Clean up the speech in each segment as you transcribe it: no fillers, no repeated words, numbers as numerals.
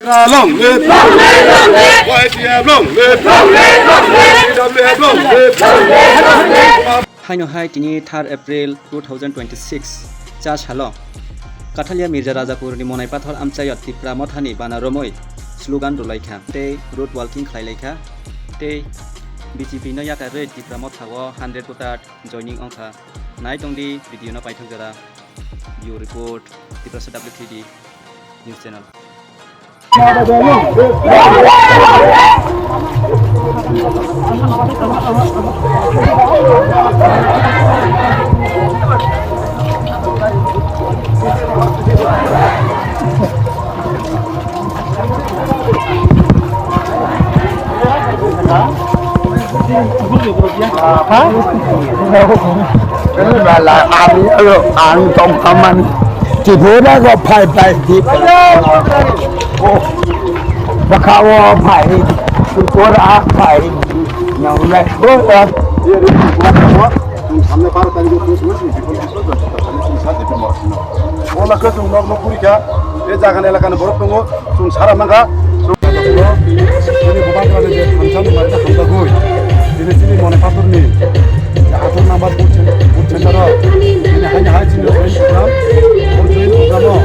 Long live! Long live! Long live! YTF long live! Long live! Long live! CWF long live! Long live! Long live! Hai tini 3 April 2026 cha halo Kathalia Mirza Rajakur ni monai pathor amchayot tipra mothani bana romoi slogan rolaikha te road walking khlailekha te BJP no yata re tipra mothago 100 voter joining ongkha nai tongdi video no paithokjara view report tipra WTD news channel Cái là ăn trong cơm ăn chỉ phố đó có phải thịt và khao phải có đã phải nhau này bớt rồi সামনে 12 তারিখে OLA কে जों नग पुरिखा बे जागानि एलाकानि बरफ दङ जों सारा मांगा जोंनि गोबांफ्रानो जे थामसाम मारदा हामदागुय दिनै जोंनि मने पाथरनि आथर नाम्बार बुथ सेन्टाराव दिनै हायनि हाय जोंनि जइन प्रग्राम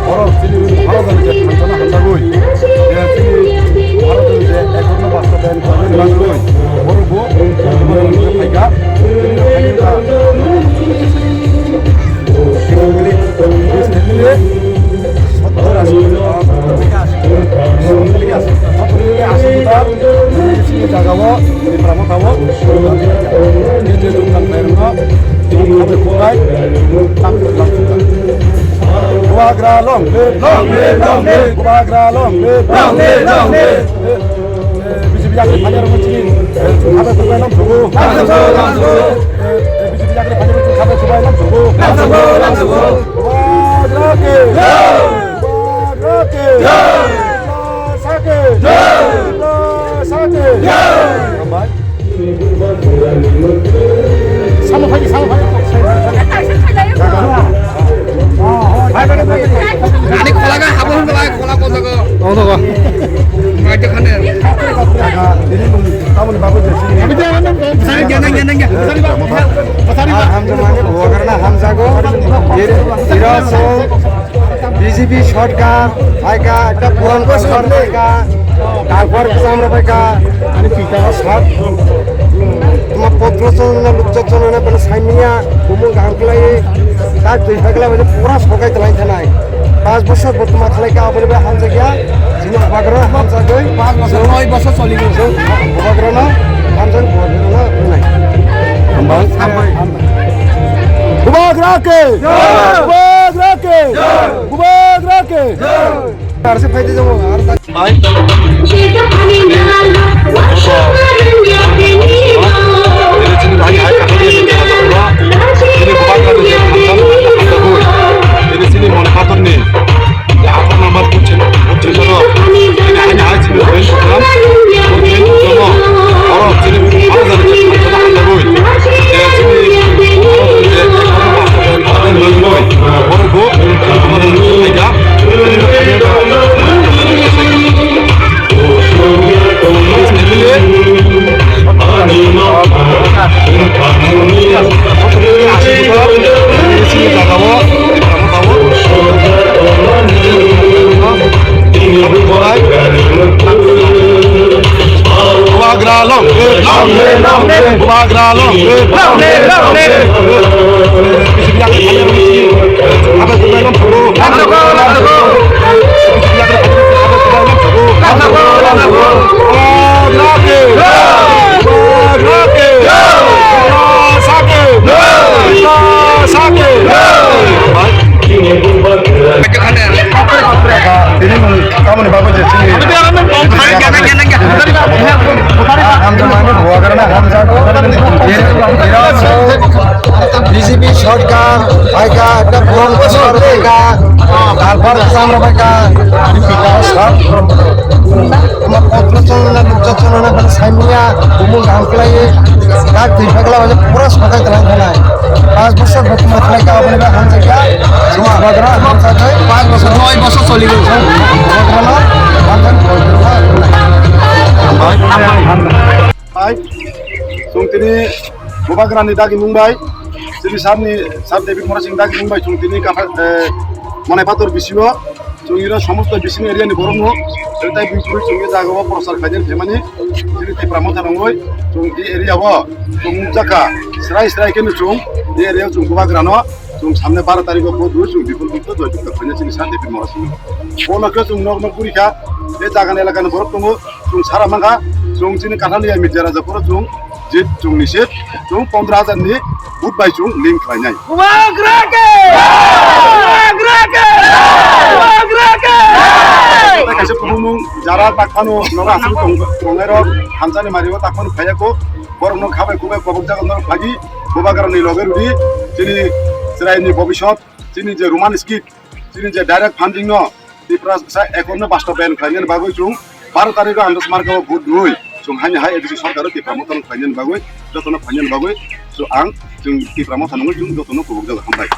बरफ जोंनि भारतनि जे थामसाम हामदागुय बे जोंनि भारतनि जे एकरनो बास्ता बेन खालामनांगुय बरफबो जोंनि फायगा बीजेपी सरकार आएगा একটা পুরানো সরকার का তারপর আমরা পাইকা আমি পিতা সব তোমার পত্র চলনা লুচ্চ চলনা মানে সাইমিয়া গুমুল গাংকলাই তার দুই ফাগলা মানে পুরা সকাই তলাই থানায় 5 বছর বর্তমান থানায় আবলে হামজা গিয়া যিনি বাগরা হামজা গই 5 বছর 9 বছর চলি গেছে বাগরা না হামজা বাগরা নাই Kubagra ke Kubagra ke Kubagra ke আর সে ফাইতে যাব আর ভাই সেটা পানি না ওয়াশারন ইয়াতিনি তিনি ভাই আয় কাটে তিনি কুবাগ্রা যে হামজান হামজা কই তিনি তিনি মনে পাতন নেই যে আপনার নাম্বার বুঝছেন বুঝছেন তো তিনি আয় আয় তিনি জয়েন করলাম বুঝছেন তো আর তিনি ভালো জানেন যে হামজা কই बीजेपी सरकार आएगा একটা পুরানো সরকার তারপর আমরা পাইকা সব তোমার পত্র চলনা লুচ্চ চলনা মানে সাইমিয়া গুমুল গাংকলাই তার দুই ফাগলা মানে পুরা সকাই তলাই থানায় 5 বছর বর্তমান থানায় আবলে হামজা গিয়া তোমার বাগরা হামজা 5 বছর 9 বছর চলি গেছে তিনি গোবাগ্রানি দাগি মুম্বাই তিনি সার ডেভিড মরাসিং দাগি মুম্বাই जों তিনি মনাই পাথর বিসিও जों ইরা সমস্ত বিসিনি এরিয়ানি বরং তাই বিপুরি जों জায়গাও প্রচার খাইদেন ফেমানি তিনি ত্রিপুরা মথানঙ্গই जों এই এরিয়াও जों জাকা স্রাই কেন जों এই এরিয়াও जों গোবাগ্রানো जों সামনে 12 তারিখ বদু जों বিপুল বিপুল জয়যুক্ত খাইনে তিনি সার ডেভিড মরাসিং বলকে जों নগ্ন পুরিখা এই জায়গানি এলাকানি বরং দङ जों সারা মাঙ্গা जों তিনি কাঠালিয়া মির্জা রাজাপুর जों জিত जों নিষেধ जों 15,000 नि बुट बाय जों लिंक खालायनाय खायसे बुहुमुं जारा ताकफानो नरा आसाम दंनायरो हामजानि मारियो ताकफानो फायाखौ बरनो खाबाय खुबाय बबक जागोन फागि गोबाग्रानि लगे रुदि जोंनि जिरायनि भबिष्यत जोंनि जे रोमान स्किट जोंनि जे डाइरेक्ट फान्डिं न बेफोरा एकाउन्टनो बास्तव बेन खालायनायनि बागै जों 12 तारिख आन्दाज मार्गाव बुट नुय जों हानि हाय एडिसि सरकार टिप्रा मथन खालायनायनि बागै जतन खालायनायनि बागै जों टिप्रा मथन जों जतन बबक जागोन हामबाय